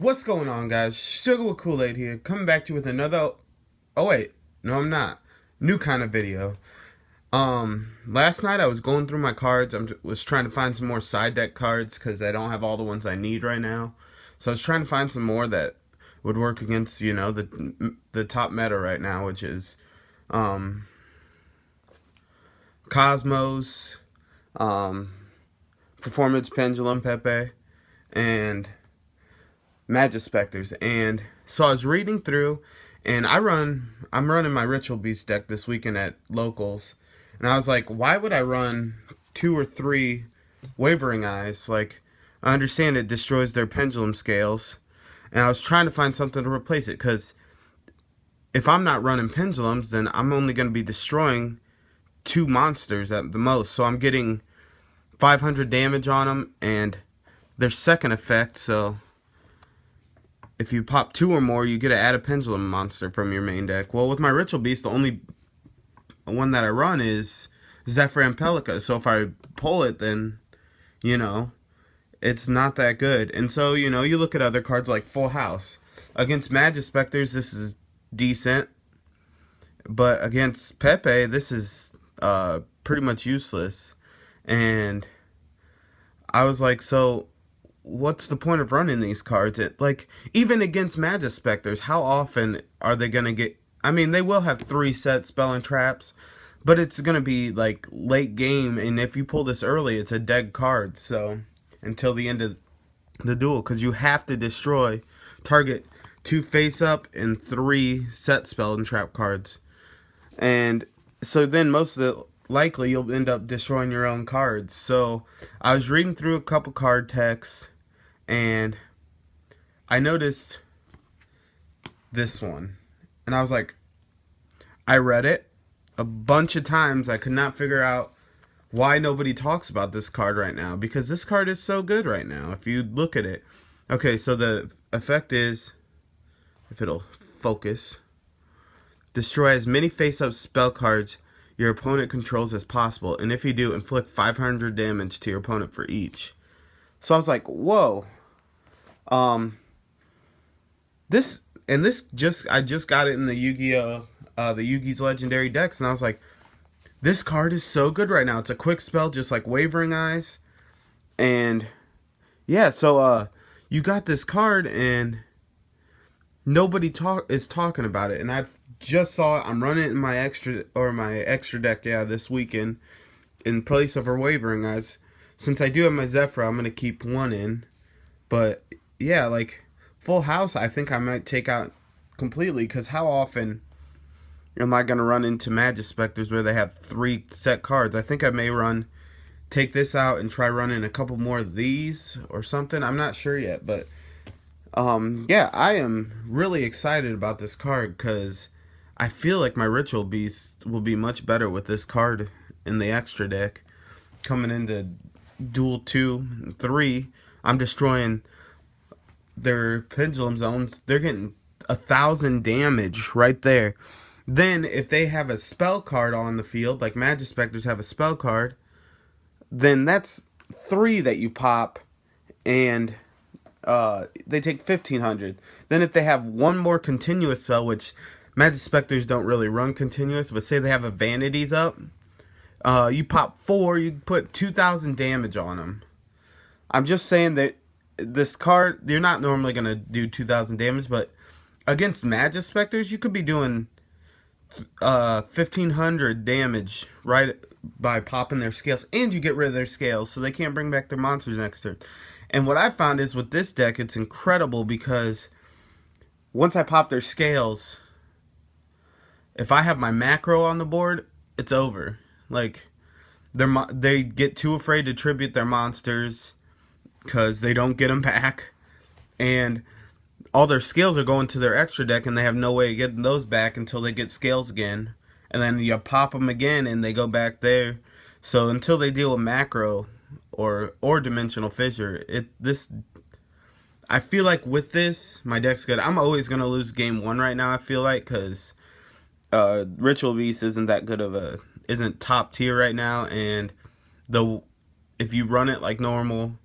What's going on, guys? Sugar with Kool-Aid here, coming back to you with another. Oh wait, no, I'm not. New kind of video. Last night I was going through my cards. Was trying to find some more side deck cards because I don't have all the ones I need right now. So I was trying to find some more that would work against the top meta right now, which is um Cosmos, um Performance Pendulum Pepe, and Magispectors. And so I was reading through, and I'm running my Ritual Beast deck this weekend at locals, and I was like, why would I run two or three Wavering Eyes? Like, I understand it destroys their pendulum scales, and I was trying to find something to replace it, because if I'm not running pendulums, then I'm only going to be destroying two monsters at the most. So I'm getting 500 damage on them, and their second effect, so if you pop two or more, you get to add a pendulum monster from your main deck. Well, with my Ritual Beast, the only one that I run is Zephyr Angelica. So if I pull it, then, you know, it's not that good. And so, you look at other cards like Full House. Against Magispectors, this is decent. But against Pepe, this is pretty much useless. And I was like, so what's the point of running these cards? Like, even against Magispectors, how often are they going to get... I mean, they will have 3 set spell and traps, but it's going to be, like, late game, and if you pull this early, it's a dead card, so... Until the end of the duel, because you have to destroy... Target 2 face-up and 3 set spell and trap cards. And so then most of the... Likely, you'll end up destroying your own cards. So, I was reading through a couple card texts, and I noticed this one. And I was like, I read it a bunch of times. I could not figure out why nobody talks about this card right now. Because this card is so good right now, if you look at it. Okay, so the effect is, if it'll focus, destroy as many face-up spell cards your opponent controls as possible. And if you do, inflict 500 damage to your opponent for each. So I was like, whoa. I just got it in the Yu-Gi-Oh, the Yugi's Legendary decks, and I was like, this card is so good right now. It's a quick spell, just like Wavering Eyes, and yeah, so you got this card, and nobody is talking about it, and I just saw it. I'm running it in my extra deck, this weekend in place of her Wavering Eyes. Since I do have my Zephyr, I'm gonna keep one in, but yeah, like. Full House, I think I might take out completely, because how often am I going to run into Magispectors where they have 3 set cards? I think I may take this out and try running a couple more of these or something. I'm not sure yet, but yeah, I am really excited about this card, because I feel like my Ritual Beast will be much better with this card in the extra deck. Coming into Duel 2 and 3, I'm destroying their pendulum zones. They're getting 1,000 damage right there. Then if they have a spell card on the field, like Magispectors have a spell card, then that's 3 that you pop, and they take 1,500. Then if they have one more continuous spell, which Magispectors don't really run continuous, but say they have a Vanities up, you pop 4, you put 2,000 damage on them. I'm just saying that this card, you're not normally going to do 2,000 damage, but against Magispectors, you could be doing 1,500 damage right by popping their scales, and you get rid of their scales, so they can't bring back their monsters next turn. And what I found is with this deck, it's incredible, because once I pop their scales, if I have my macro on the board, it's over. Like, they get too afraid to tribute their monsters, because they don't get them back, and all their scales are going to their extra deck, and they have no way of getting those back until they get scales again, and then you pop them again and they go back there. So until they deal with macro or dimensional fissure, I feel like with this, my deck's good. I'm always gonna lose game 1 right now, I feel like, because Ritual Beast isn't top tier right now, and if you run it like normal,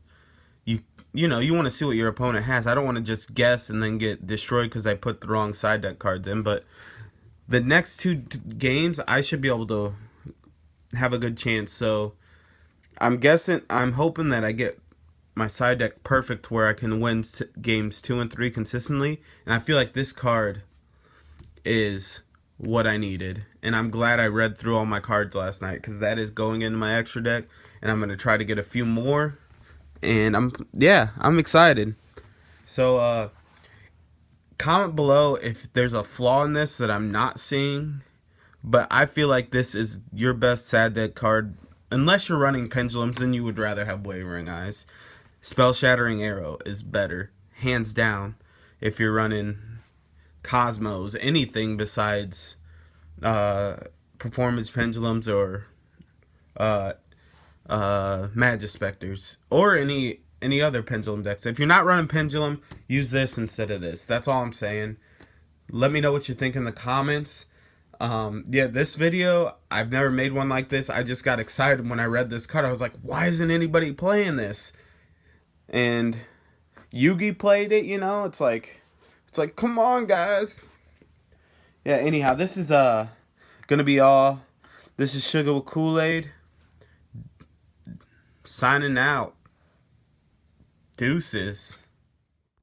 you know, you want to see what your opponent has. I don't want to just guess and then get destroyed because I put the wrong side deck cards in. But the next two games, I should be able to have a good chance. So I'm hoping that I get my side deck perfect where I can win games 2 and 3 consistently. And I feel like this card is what I needed. And I'm glad I read through all my cards last night because that is going into my extra deck. And I'm going to try to get a few more. And I'm excited. So comment below if there's a flaw in this that I'm not seeing. But I feel like this is your best sad deck card. Unless you're running pendulums, then you would rather have Wavering Eyes. Spell Shattering Arrow is better, hands down, if you're running Cosmos, anything besides Performance Pendulums or Magispectors, or any other Pendulum decks. If you're not running Pendulum, use this instead of this. That's all I'm saying. Let me know what you think in the comments. Yeah, this video, I've never made one like this. I just got excited when I read this card. I was like, why isn't anybody playing this? And Yugi played it, you know? It's like, come on, guys. Yeah, anyhow, this is gonna be all. This is Sugar with Kool-Aid. Signing out. Deuces.